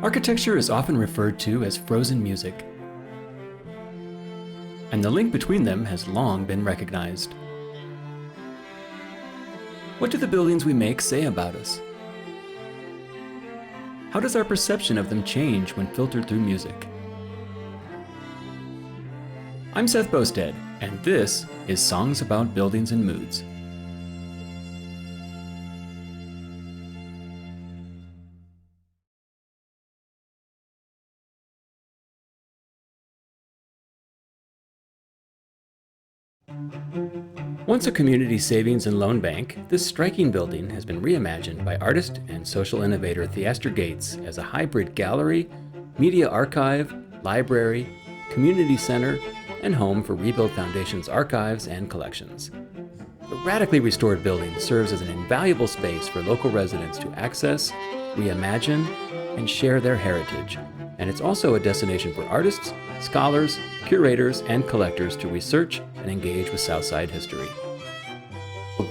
Architecture is often referred to as frozen music, and the link between them has long been recognized. What do the buildings we make say about us? How does our perception of them change when filtered through music? I'm Seth Boustead, and this is Songs About Buildings and Moods. Once a community savings and loan bank, this striking building has been reimagined by artist and social innovator Theaster Gates as a hybrid gallery, media archive, library, community center, and home for Rebuild Foundation's archives and collections. The radically restored building serves as an invaluable space for local residents to access, reimagine, and share their heritage. And it's also a destination for artists, scholars, curators, and collectors to research and engage with Southside history.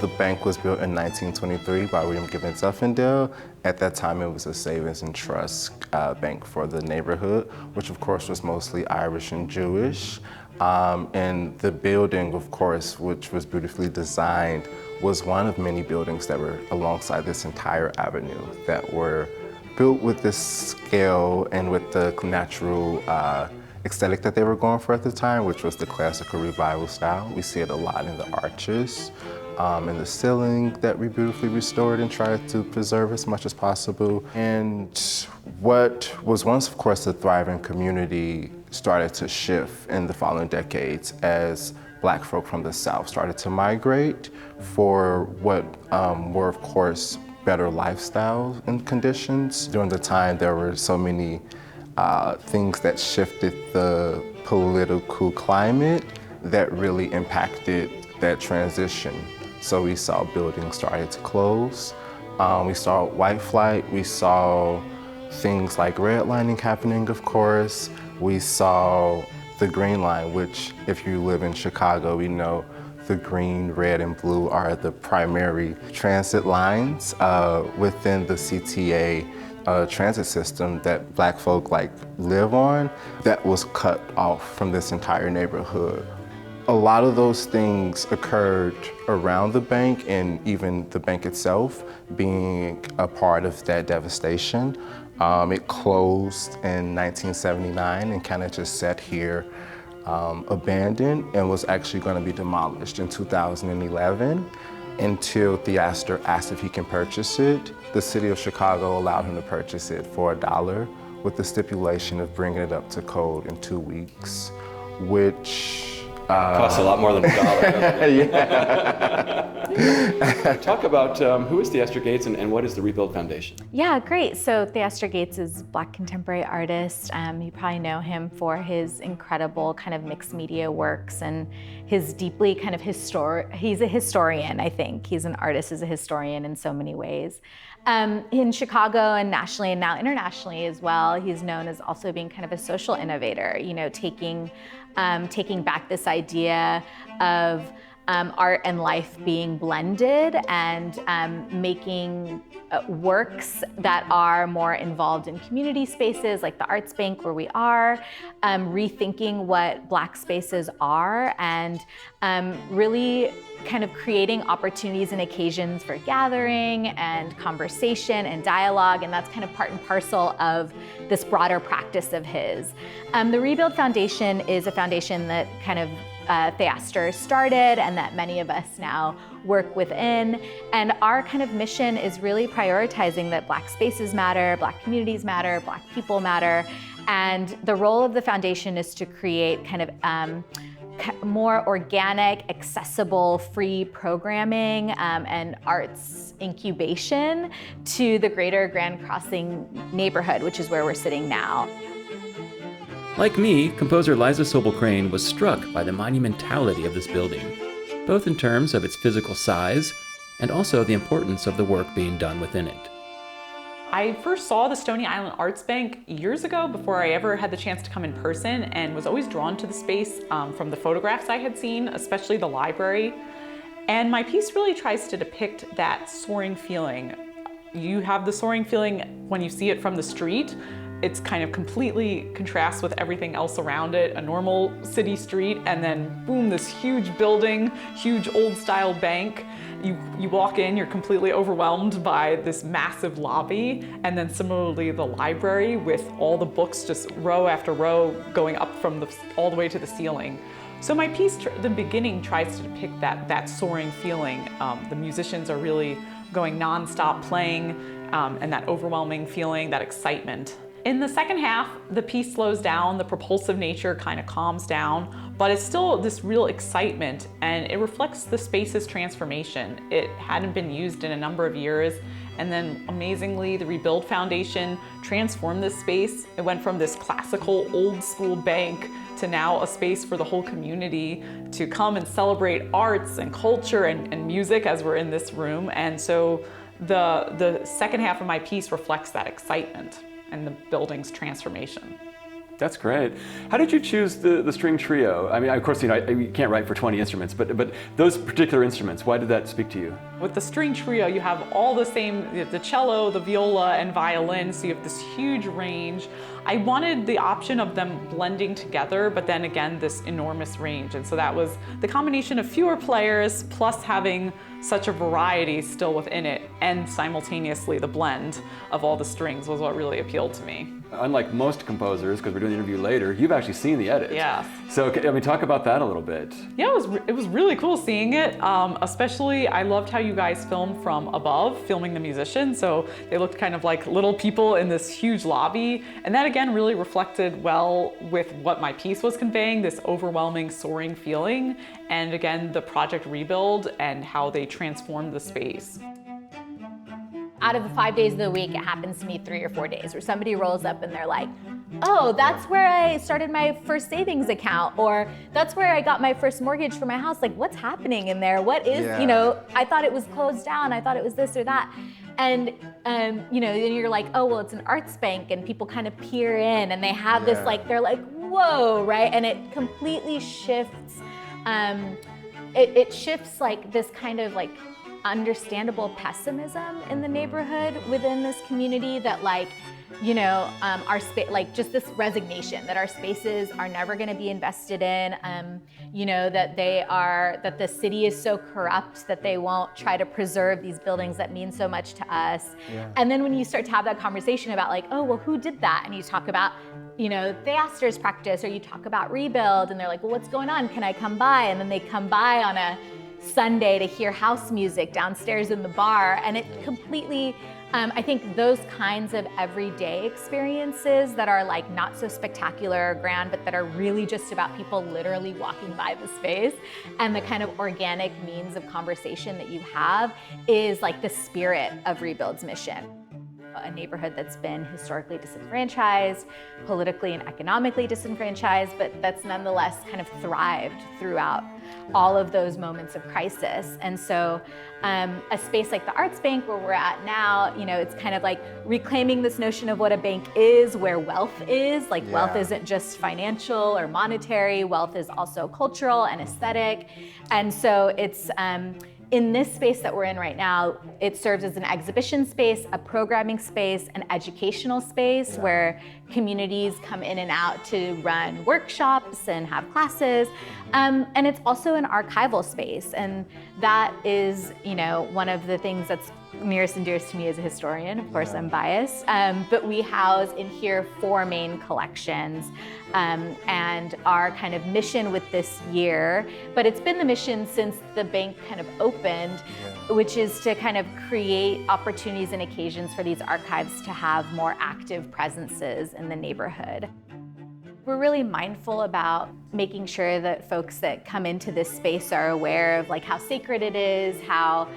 The bank was built in 1923 by William Gibbons Uffendale. At that time, it was a savings and trust bank for the neighborhood, which of course was mostly Irish and Jewish. And the building, of course, which was beautifully designed, was one of many buildings that were alongside this entire avenue that were built with this scale and with the natural aesthetic that they were going for at the time, which was the classical revival style. We see it a lot in the arches, in the ceiling that we beautifully restored and tried to preserve as much as possible. And what was once, of course, a thriving community started to shift in the following decades as Black folk from the South started to migrate for what were, of course, better lifestyles and conditions. During the time, there were so many things that shifted the political climate that really impacted that transition. So we saw buildings started to close. We saw white flight. We saw things like redlining happening, of course. We saw the Green Line, which if you live in Chicago, we know the green, red, and blue are the primary transit lines within the CTA transit system that Black folk live on. That was cut off from this entire neighborhood. A lot of those things occurred around the bank and even the bank itself being a part of that devastation. It closed in 1979 and kind of just sat here abandoned and was actually going to be demolished in 2011 until Theaster asked if he can purchase it. The city of Chicago allowed him to purchase it for $1 with the stipulation of bringing it up to code in 2 weeks, which Costs a lot more than $1. Yeah. Talk about who is Theaster Gates and what is the Rebuild Foundation? Yeah, great. So Theaster Gates is a Black contemporary artist. You probably know him for his incredible kind of mixed media works and his deeply kind of he's a historian, I think. He's an artist as a historian in so many ways. In Chicago and nationally and now internationally as well, he's known as also being kind of a social innovator, you know, taking back this idea of art and life being blended and making works that are more involved in community spaces like the Arts Bank where we are, rethinking what Black spaces are and really kind of creating opportunities and occasions for gathering and conversation and dialogue, and that's kind of part and parcel of this broader practice of his. The Rebuild Foundation is a foundation that kind of Theaster started and that many of us now work within. And our kind of mission is really prioritizing that Black spaces matter, Black communities matter, Black people matter. And the role of the foundation is to create kind of more organic, accessible, free programming and arts incubation to the greater Grand Crossing neighborhood, which is where we're sitting now. Like me, composer Liza Sobel was struck by the monumentality of this building, both in terms of its physical size and also the importance of the work being done within it. I first saw the Stony Island Arts Bank years ago before I ever had the chance to come in person, and was always drawn to the space from the photographs I had seen, especially the library. And my piece really tries to depict that soaring feeling. You have the soaring feeling when you see it from the street, it's kind of completely contrasts with everything else around it, a normal city street, and then boom, this huge building, huge old style bank. You walk in, you're completely overwhelmed by this massive lobby, and then similarly the library with all the books just row after row going up from all the way to the ceiling. So my piece, the beginning, tries to depict that soaring feeling. The musicians are really going nonstop playing, and that overwhelming feeling, that excitement. In the second half, the piece slows down, the propulsive nature kind of calms down, but it's still this real excitement, and it reflects the space's transformation. It hadn't been used in a number of years, and then amazingly, the Rebuild Foundation transformed this space. It went from this classical old school bank to now a space for the whole community to come and celebrate arts and culture and music as we're in this room. And so the second half of my piece reflects that excitement and the building's transformation. That's great. How did you choose the string trio? I mean, of course, you can't write for 20 instruments, but those particular instruments, why did that speak to you? With the string trio, you have all the same, the cello, the viola, and violin, so you have this huge range. I wanted the option of them blending together, but then again, this enormous range. And so that was the combination of fewer players plus having such a variety still within it, and simultaneously the blend of all the strings was what really appealed to me. Unlike most composers, because we're doing the interview later, you've actually seen the edit. Yes. So, I mean, talk about that a little bit. Yeah, it was really cool seeing it. Especially, I loved how you guys filmed from above, filming the musicians. So they looked kind of like little people in this huge lobby. And that again really reflected well with what my piece was conveying, this overwhelming, soaring feeling. And again, the project Rebuild and how they transformed the space. Out of the 5 days of the week, it happens to me 3 or 4 days where somebody rolls up and they're like, oh, that's where I started my first savings account, or that's where I got my first mortgage for my house. Like, what's happening in there? What is, I thought it was closed down. I thought it was this or that. And, then you're like, oh, well, it's an arts bank, and people kind of peer in and they have this, like, they're like, whoa, right? And it completely shifts, it shifts like this kind of like understandable pessimism in the neighborhood within this community that our space, like just this resignation that our spaces are never going to be invested in, that the city is so corrupt that they won't try to preserve these buildings that mean so much to us. Yeah. And then when you start to have that conversation about like, oh, well, who did that? And you talk about, Theaster's practice, or you talk about Rebuild, and they're like, well, what's going on? Can I come by? And then they come by on a Sunday to hear house music downstairs in the bar, and it completely, I think those kinds of everyday experiences that are like not so spectacular or grand, but that are really just about people literally walking by the space, and the kind of organic means of conversation that you have is like the spirit of Rebuild's mission. A neighborhood that's been historically disenfranchised, politically and economically disenfranchised, but that's nonetheless kind of thrived throughout all of those moments of crisis. And so a space like the Arts Bank where we're at now, it's kind of like reclaiming this notion of what a bank is, where wealth is. Like wealth isn't just financial or monetary, wealth is also cultural and aesthetic. And so it's, in this space that we're in right now, it serves as an exhibition space, a programming space, an educational space where communities come in and out to run workshops and have classes. And it's also an archival space. And that is, one of the things that's nearest and dearest to me as a historian. Of course, I'm biased. But we house in here 4 main collections. And our kind of mission with this year, but it's been the mission since the bank kind of opened, which is to kind of create opportunities and occasions for these archives to have more active presences in the neighborhood. We're really mindful about making sure that folks that come into this space are aware of like how sacred it is, how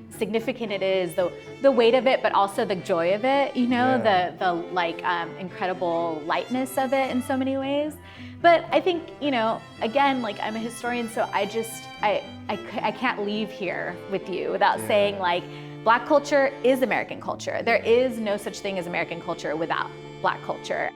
significant it is, the weight of it, but also the joy of it, the incredible lightness of it in so many ways. But I think, again, like I'm a historian, so I can't leave here with you without saying like, Black culture is American culture. There is no such thing as American culture without Black culture.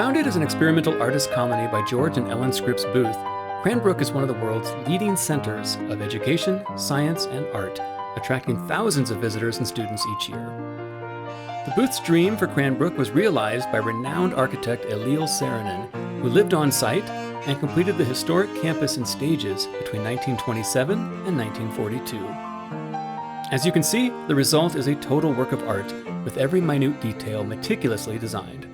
Founded as an experimental artist colony by George and Ellen Scripps Booth, Cranbrook is one of the world's leading centers of education, science, and art, attracting thousands of visitors and students each year. The Booth's dream for Cranbrook was realized by renowned architect Eliel Saarinen, who lived on site and completed the historic campus in stages between 1927 and 1942. As you can see, the result is a total work of art, with every minute detail meticulously designed.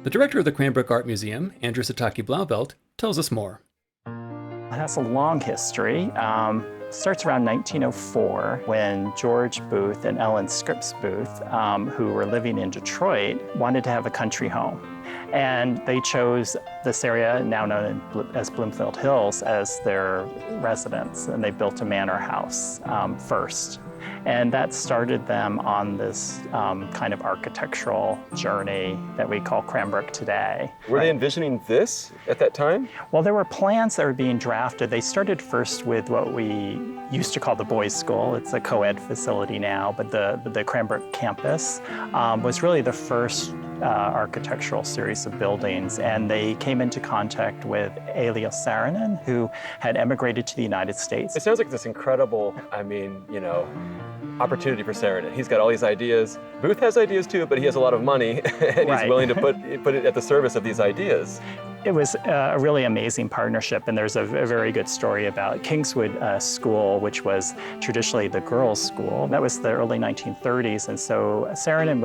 The director of the Cranbrook Art Museum, Andrew Sataki Blauvelt, tells us more. It has a long history. Starts around 1904 when George Booth and Ellen Scripps Booth, who were living in Detroit, wanted to have a country home. And they chose this area, now known as Bloomfield Hills, as their residence. And they built a manor house first. And that started them on this kind of architectural journey that we call Cranbrook today. Were they envisioning this at that time? Well, there were plans that were being drafted. They started first with what we used to call the boys' school. It's a co-ed facility now, but the Cranbrook campus was really the first architectural series of buildings, and they came into contact with Eliel Saarinen, who had emigrated to the United States. It sounds like this incredible, opportunity for Saarinen. He's got all these ideas. Booth has ideas too, but he has a lot of money, and he's willing to put it at the service of these ideas. It was a really amazing partnership, and there's a very good story about Kingswood School, which was traditionally the girls' school. That was the early 1930s, and so Saarinen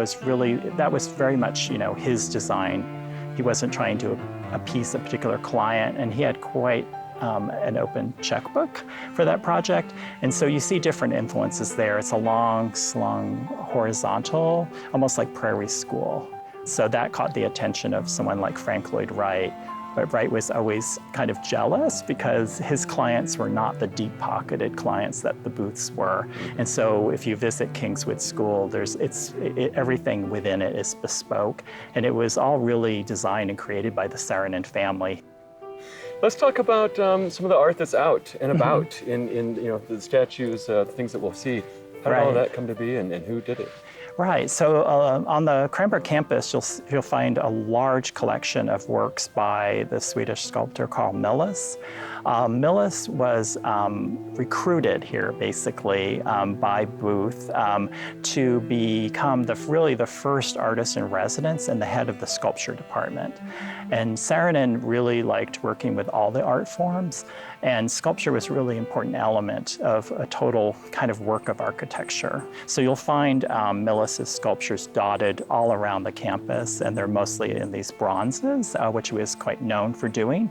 that was very much, his design. He wasn't trying to appease a particular client, and he had quite an open checkbook for that project. And so you see different influences there. It's a long, slung, horizontal, almost like prairie school. So that caught the attention of someone like Frank Lloyd Wright. But Wright was always kind of jealous because his clients were not the deep-pocketed clients that the Booths were. And so if you visit Kingswood School, everything within it is bespoke. And it was all really designed and created by the Saarinen family. Let's talk about some of the art that's out and about in the statues, the things that we'll see. How did all of that come to be, and who did it? Right, so on the Cranbrook campus, you'll find a large collection of works by the Swedish sculptor Carl Milles. Milles was recruited here, basically, by Booth to become really the first artist in residence and the head of the sculpture department. And Saarinen really liked working with all the art forms, and sculpture was a really important element of a total kind of work of architecture. So you'll find Milles' sculptures dotted all around the campus, and they're mostly in these bronzes, which he was quite known for doing.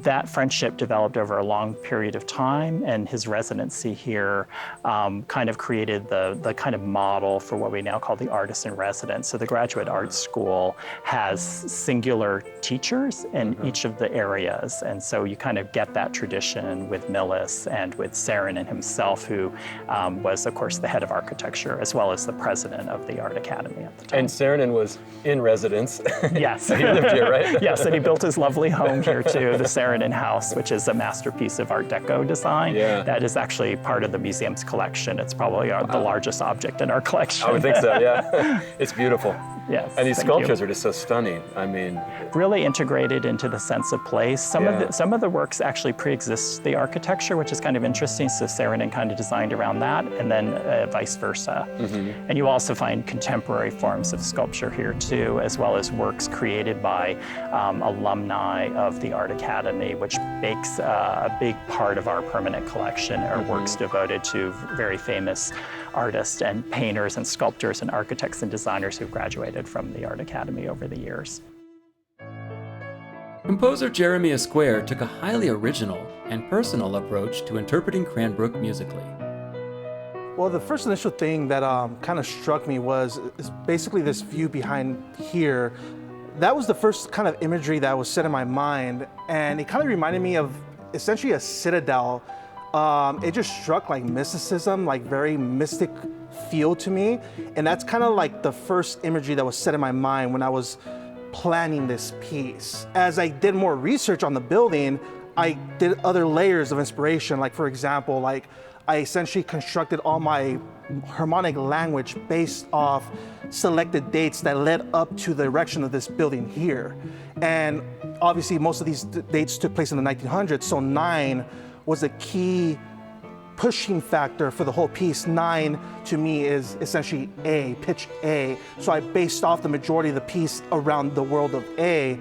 That friendship developed over a long period of time, and his residency here kind of created the kind of model for what we now call the artist in residence. So the Graduate Art School has singular teachers in each of the areas, and so you kind of get that tradition with Milles and with Saarinen himself, who was, of course, the head of architecture as well as the president of the Art Academy at the time. And Saarinen was in residence. Yes. He lived here, right? Yes, and he built his lovely home here too, the Saarinen House, which is a masterpiece of Art Deco design. Yeah. That is actually part of the museum's collection. It's probably the largest object in our collection. I would think so, yeah. It's beautiful. Yes. And these sculptures are just so stunning. I mean, really integrated into the sense of place. Some of the works actually pre-exist the architecture, which is kind of interesting. So Saarinen kind of designed around that, and then vice versa. Mm-hmm. And you also find contemporary forms of sculpture here too, as well as works created by alumni of the Art Academy, which makes a big part of our permanent collection, are works devoted to very famous artists and painters and sculptors and architects and designers who graduated from the Art Academy over the years. Composer Jeremy Escuer took a highly original and personal approach to interpreting Cranbrook musically. Well, the first initial thing that kind of struck me is basically this view behind here. That was the first kind of imagery that was set in my mind, and it kind of reminded me of essentially a citadel. It just struck like mysticism, like very mystic feel to me, and that's kind of like the first imagery that was set in my mind when I was planning this piece. As I did more research on the building, I did other layers of inspiration. Like, for example, like I essentially constructed all my harmonic language based off selected dates that led up to the erection of this building here. And obviously most of these dates took place in the 1900s, so 9 was a key pushing factor for the whole piece. 9 to me is essentially A, pitch A. So I based off the majority of the piece around the world of A.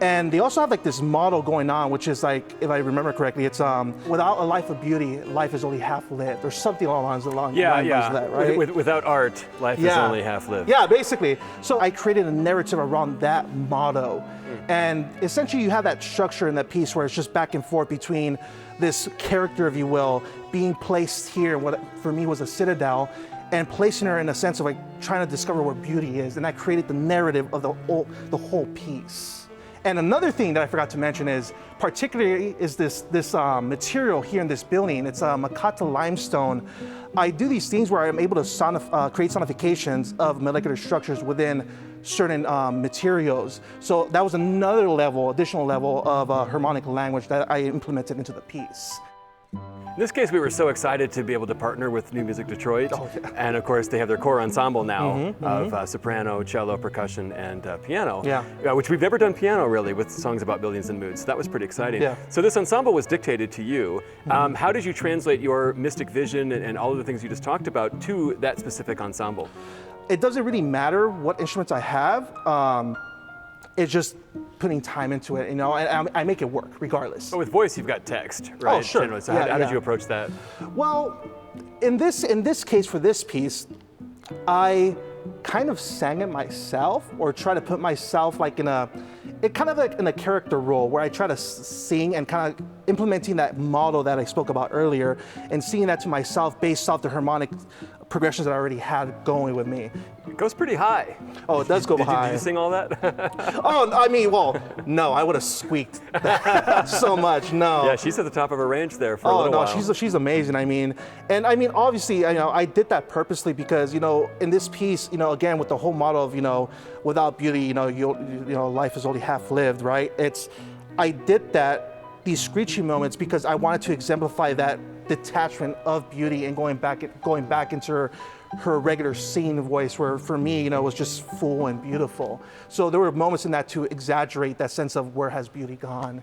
And they also have like this motto going on, which is like, if I remember correctly, it's without a life of beauty, life is only half lived, or something along the lines of that, right? Without art, life is only half lived. Yeah, basically. So I created a narrative around that motto. And essentially you have that structure in that piece where it's just back and forth between this character, if you will, being placed here, what for me was a citadel, and placing her in a sense of like trying to discover where beauty is. And that created the narrative of the whole piece. And another thing that I forgot to mention is, particularly is this material here in this building. It's a mecca limestone. I do these things where I'm able to create sonifications of molecular structures within certain materials. So that was another level, additional level of harmonic language that I implemented into the piece. In this case, we were so excited to be able to partner with New Music Detroit. And of course, they have their core ensemble now of soprano, cello, percussion, and piano, which we've never done piano really with songs about buildings and moods. So that was pretty exciting. So this ensemble was dictated to you. How did you translate your mystic vision and all of the things you just talked about to that specific ensemble? It doesn't really matter what instruments I have. It's just putting time into it, you know, and I make it work regardless. But with voice, you've got text, right? Oh, sure. So how did you approach that? Well, in this case, for this piece, I kind of sang it myself, or try to put myself like in a character role where I try to sing and kind of implementing that model that I spoke about earlier and singing that to myself based off the harmonic progressions that I already had going with me. It goes pretty high. Oh, it does go high. Did you sing all that? Oh, I mean, well, no, I would have squeaked so much. No. Yeah, she's at the top of her range there for a little while. Oh no, she's amazing. I mean, obviously, you know, I did that purposely because, you know, in this piece, you know, again with the whole model of, you know, without beauty, you know, life is only half lived, right? I did these screechy moments because I wanted to exemplify that detachment of beauty and going back into her regular singing voice, where for me, you know, was just full and beautiful. So there were moments in that to exaggerate that sense of where has beauty gone.